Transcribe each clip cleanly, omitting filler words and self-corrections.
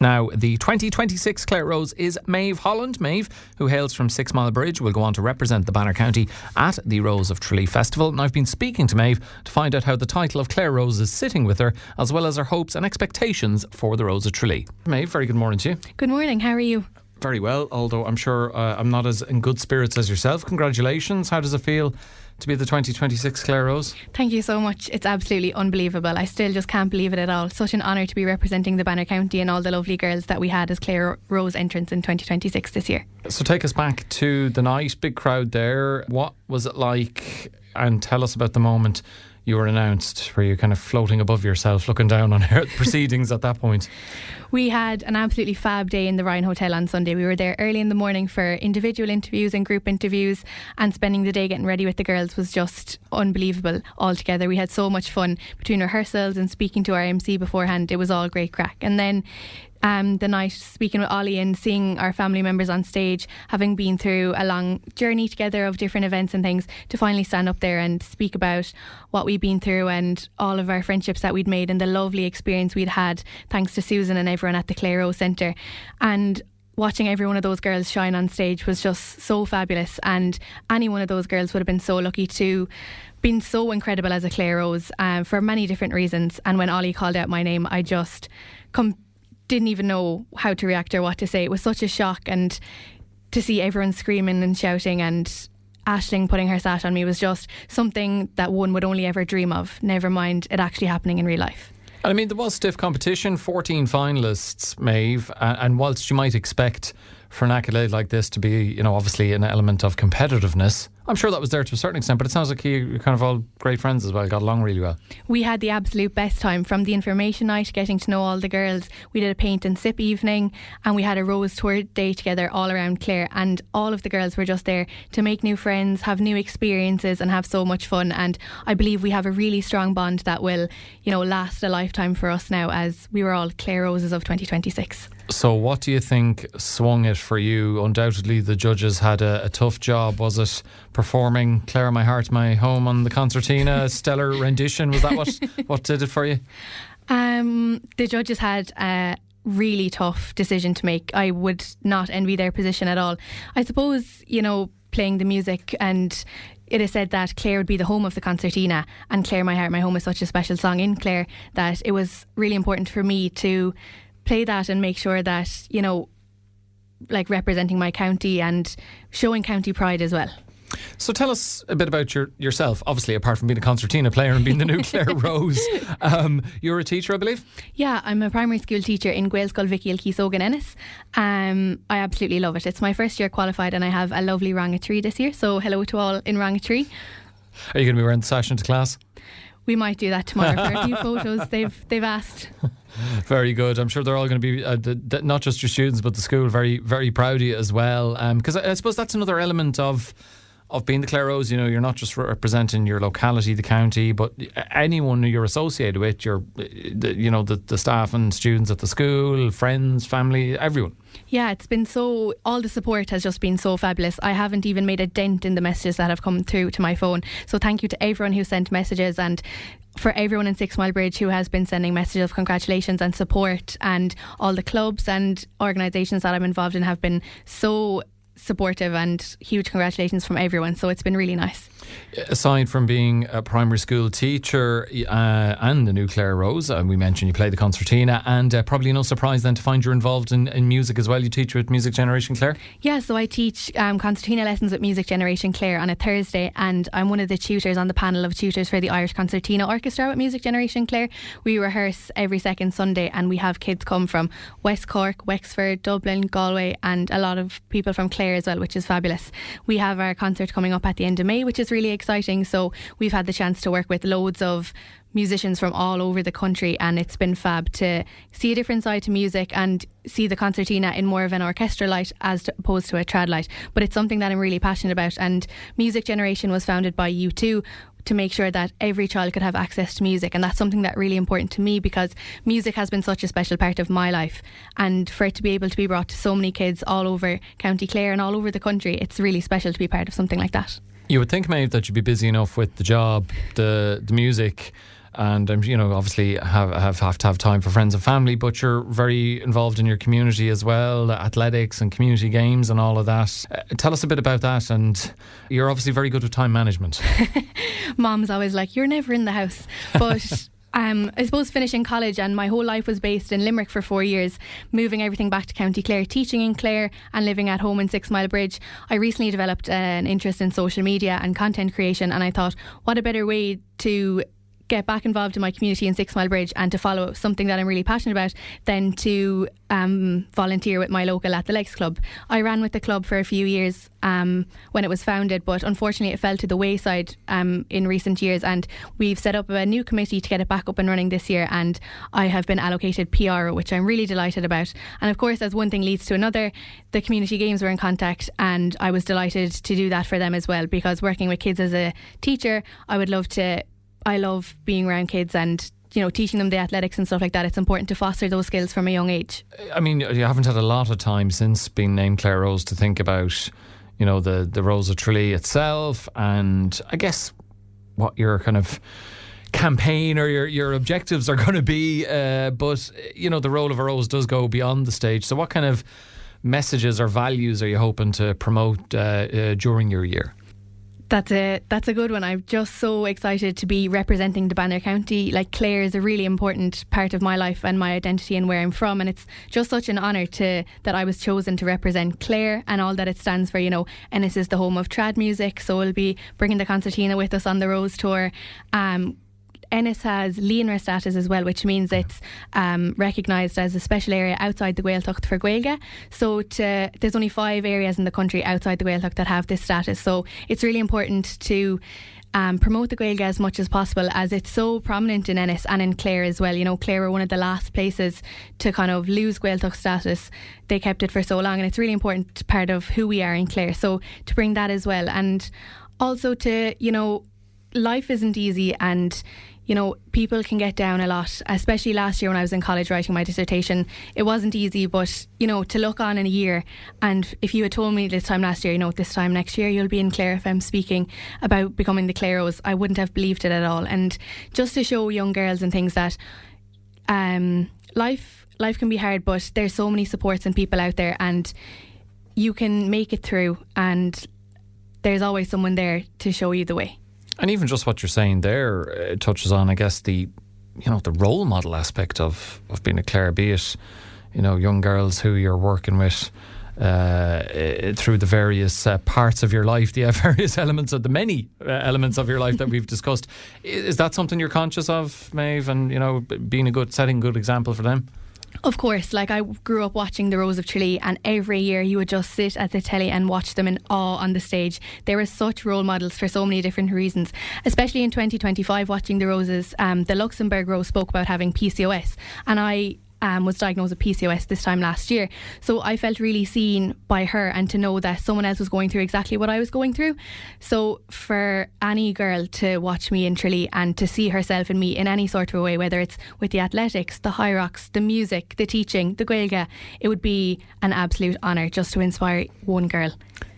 Now, the 2026 Clare Rose is Méabh, Holland. Méabh, who hails from Sixmilebridge, will go on to represent the Banner County at the Rose of Tralee Festival. And I've been speaking to Méabh to find out how the title of Clare Rose is sitting with her, as well as her hopes and expectations for the Rose of Tralee. Méabh, very good morning to you. Good morning, how are you? Very well, although I'm sure I'm not as in good spirits as yourself. Congratulations. How does it feel to be the 2026 Clare Rose? Thank you so much. It's absolutely unbelievable. I still just can't believe it at all. Such an honour to be representing the Banner County and all the lovely girls that we had as Clare Rose entrants in 2026 this year. So take us back to the night, big crowd there. What was it like? And tell us about the moment you were announced. Were you kind of floating above yourself, looking down on her proceedings at that point? We had an absolutely fab day in the Ryan Hotel on Sunday. We were there early in the morning for individual interviews and group interviews, and spending the day getting ready with the girls was just unbelievable altogether. We had so much fun between rehearsals and speaking to our MC beforehand. It was all great crack. And then the night, speaking with Ollie and seeing our family members on stage, having been through a long journey together of different events and things, to finally stand up there and speak about what we'd been through and all of our friendships that we'd made and the lovely experience we'd had thanks to Susan and everyone at the Clare Rose Centre. And watching every one of those girls shine on stage was just so fabulous, and any one of those girls would have been so lucky to been so incredible as a Clare Rose for many different reasons. And when Ollie called out my name, I just didn't even know how to react or what to say. It was such a shock, and to see everyone screaming and shouting and Aisling putting her sat on me was just something that one would only ever dream of, never mind it actually happening in real life. I mean, there was stiff competition, 14 finalists, Méabh, and whilst you might expect for an accolade like this to be, you know, obviously an element of competitiveness, I'm sure that was there to a certain extent, but it sounds like you're kind of all great friends as well, got along really well. We had the absolute best time, from the information night, getting to know all the girls. We did a paint and sip evening, and we had a rose tour day together all around Clare, and all of the girls were just there to make new friends, have new experiences and have so much fun. And I believe we have a really strong bond that will, you know, last a lifetime for us now, as we were all Clare Roses of 2026. So what do you think swung it for you? Undoubtedly the judges had a tough job. Was it performing Clare, My Heart, My Home on the concertina, a stellar rendition? Was that what did it for you? The judges had a really tough decision to make. I would not envy their position at all. I suppose, you know, playing the music, and it is said that Clare would be the home of the concertina, and Clare, My Heart, My Home is such a special song in Clare that it was really important for me to play that and make sure that, you know, like representing my county and showing county pride as well. So tell us a bit about yourself. Obviously, apart from being a concertina player and being the new Clare Rose, you're a teacher, I believe? Yeah, I'm a primary school teacher in Gaelscoil Vicky Kilsogan Ennis. I absolutely love it. It's my first year qualified, and I have a lovely rangatry this year, so hello to all in rangatry. Are you going to be wearing the sash into class? We might do that tomorrow for a few photos. They've asked. Very good. I'm sure they're all going to be, not just your students, but the school, very, very proud of you as well. Because I suppose that's another element of being the Clare Rose. You know, you're not just representing your locality, the county, but anyone who you're associated with, the staff and students at the school, friends, family, everyone. Yeah, it's been all the support has just been so fabulous. I haven't even made a dent in the messages that have come through to my phone. So thank you to everyone who sent messages, and for everyone in Sixmilebridge who has been sending messages of congratulations and support, and all the clubs and organisations that I'm involved in have been so supportive, and huge congratulations from everyone. So it's been really nice. Aside from being a primary school teacher and the new Clare Rose, we mentioned you play the concertina, and probably no surprise then to find you're involved in music as well. You teach with Music Generation Clare? Yeah, so I teach concertina lessons with Music Generation Clare on a Thursday, and I'm one of the tutors on the panel of tutors for the Irish Concertina Orchestra with Music Generation Clare. We rehearse every second Sunday, and we have kids come from West Cork, Wexford, Dublin, Galway, and a lot of people from Clare as well, which is fabulous. We have our concert coming up at the end of May, which is really exciting. So we've had the chance to work with loads of musicians from all over the country, and it's been fab to see a different side to music and see the concertina in more of an orchestral light as opposed to a trad light. But it's something that I'm really passionate about, and Music Generation was founded by U2 to make sure that every child could have access to music, and that's something that's really important to me, because music has been such a special part of my life, and for it to be able to be brought to so many kids all over County Clare and all over the country, it's really special to be part of something like that. You would think, Méabh, that you'd be busy enough with the job, the music, and obviously have to have time for friends and family, but you're very involved in your community as well, athletics and community games and all of that. Tell us a bit about that, and you're obviously very good with time management. Mom's always like, you're never in the house, but I suppose finishing college, and my whole life was based in Limerick for 4 years, moving everything back to County Clare, teaching in Clare and living at home in Sixmilebridge. I recently developed an interest in social media and content creation, and I thought, what a better way to get back involved in my community in Sixmilebridge and to follow something that I'm really passionate about than to volunteer with my local athletics club. I ran with the club for a few years when it was founded, but unfortunately it fell to the wayside in recent years, and we've set up a new committee to get it back up and running this year, and I have been allocated PR, which I'm really delighted about. And of course, as one thing leads to another, the community games were in contact, and I was delighted to do that for them as well, because working with kids as a teacher, I love being around kids and teaching them the athletics and stuff like that. It's important to foster those skills from a young age. I mean, you haven't had a lot of time since being named Clare Rose to think about the Rose of Tralee itself, and I guess what your kind of campaign or your objectives are going to be, but the role of a rose does go beyond the stage. So what kind of messages or values are you hoping to promote during your year? That's a good one. I'm just so excited to be representing the Banner County. Like, Clare is a really important part of my life and my identity and where I'm from, and it's just such an honour that I was chosen to represent Clare and all that it stands for. Ennis is the home of trad music, so we'll be bringing the concertina with us on the Rose Tour. Ennis has Líonra status as well, which means it's recognised as a special area outside the Gaeltacht for Gaeilge. So there's only 5 areas in the country outside the Gaeltacht that have this status. So it's really important to promote the Gaeilge as much as possible, as it's so prominent in Ennis and in Clare as well. Clare were one of the last places to kind of lose Gaeltacht status. They kept it for so long, and it's a really important part of who we are in Clare. So to bring that as well, and also to, life isn't easy, and people can get down a lot, especially last year when I was in college writing my dissertation. It wasn't easy, but, to look on in a year, and if you had told me this time last year, this time next year you'll be in Clare FM speaking about becoming the Clare Rose, I wouldn't have believed it at all. And just to show young girls and things that life can be hard, but there's so many supports and people out there, and you can make it through, and there's always someone there to show you the way. And even just what you're saying there touches on, I guess, the role model aspect of being a Clare, be it, young girls who you're working with through the various parts of your life, the various elements of the many elements of your life that we've discussed. Is that something you're conscious of, Méabh, and, being setting a good example for them? Of course, like, I grew up watching the Rose of Tralee, and every year you would just sit at the telly and watch them in awe on the stage. They were such role models for so many different reasons, especially in 2025 watching the Roses. The Luxembourg Rose spoke about having PCOS, and I was diagnosed with PCOS this time last year. So I felt really seen by her, and to know that someone else was going through exactly what I was going through. So for any girl to watch me in Tralee and to see herself in me in any sort of a way, whether it's with the athletics, the high rocks, the music, the teaching, the Gaeilge, it would be an absolute honour just to inspire one girl.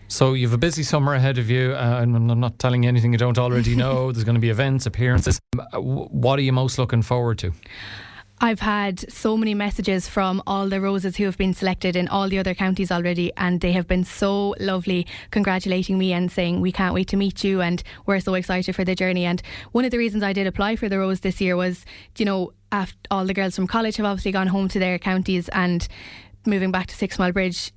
So you have a busy summer ahead of you. I'm not telling you anything you don't already know. There's going to be events, appearances. What are you most looking forward to? I've had so many messages from all the Roses who have been selected in all the other counties already, and they have been so lovely, congratulating me and saying we can't wait to meet you and we're so excited for the journey. And one of the reasons I did apply for the Rose this year was, after all the girls from college have obviously gone home to their counties and moving back to Sixmilebridge,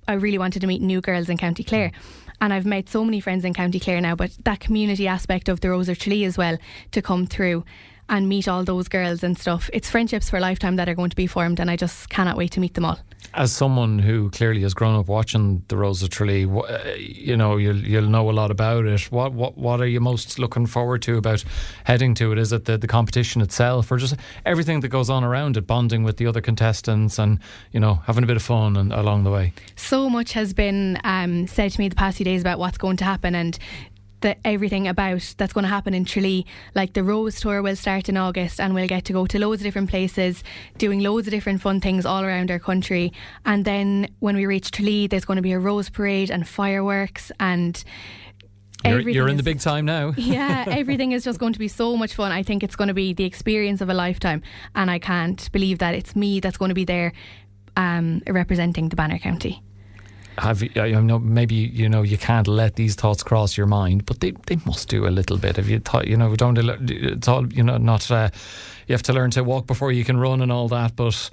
I really wanted to meet new girls in County Clare. And I've met so many friends in County Clare now, but that community aspect of the Rose of Tralee as well, to come through and meet all those girls and stuff. It's friendships for a lifetime that are going to be formed, and I just cannot wait to meet them all. As someone who clearly has grown up watching the Rose of Tralee, you'll know a lot about it. What are you most looking forward to about heading to it? Is it the competition itself, or just everything that goes on around it, bonding with the other contestants and having a bit of fun and along the way? So much has been said to me the past few days about what's going to happen, and everything about that's going to happen in Tralee. Like, the Rose Tour will start in August, and we'll get to go to loads of different places, doing loads of different fun things all around our country. And then when we reach Tralee, there's going to be a Rose Parade and fireworks, and You're in the big time now. Yeah, everything is just going to be so much fun. I think it's going to be the experience of a lifetime, and I can't believe that it's me that's going to be there representing the Banner County. Maybe you can't let these thoughts cross your mind, but they must do a little bit. If you thought, don't, it's all, not you have to learn to walk before you can run and all that. But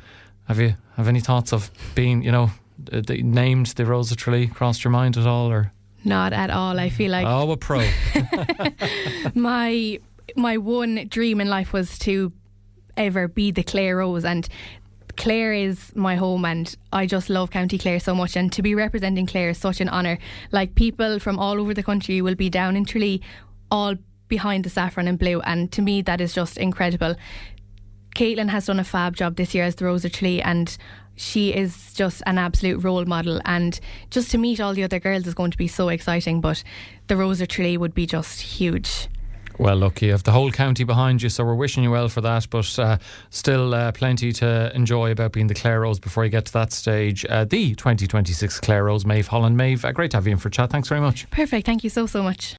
have any thoughts of being named the Rose of Tralee crossed your mind at all, or? Not at all. I feel like a pro. my one dream in life was to ever be the Clare Rose, and Clare is my home, and I just love County Clare so much, and to be representing Clare is such an honour. Like, people from all over the country will be down in Tralee, all behind the saffron and blue, and to me that is just incredible. Caitlin has done a fab job this year as the Rose of Tralee, and she is just an absolute role model, and just to meet all the other girls is going to be so exciting. But the Rose of Tralee would be just huge. Well, look, you have the whole county behind you, so we're wishing you well for that, but still plenty to enjoy about being the Clare Rose before you get to that stage. The 2026 Clare Rose, Méabh, Holland. Méabh, great to have you in for a chat. Thanks very much. Perfect. Thank you so much.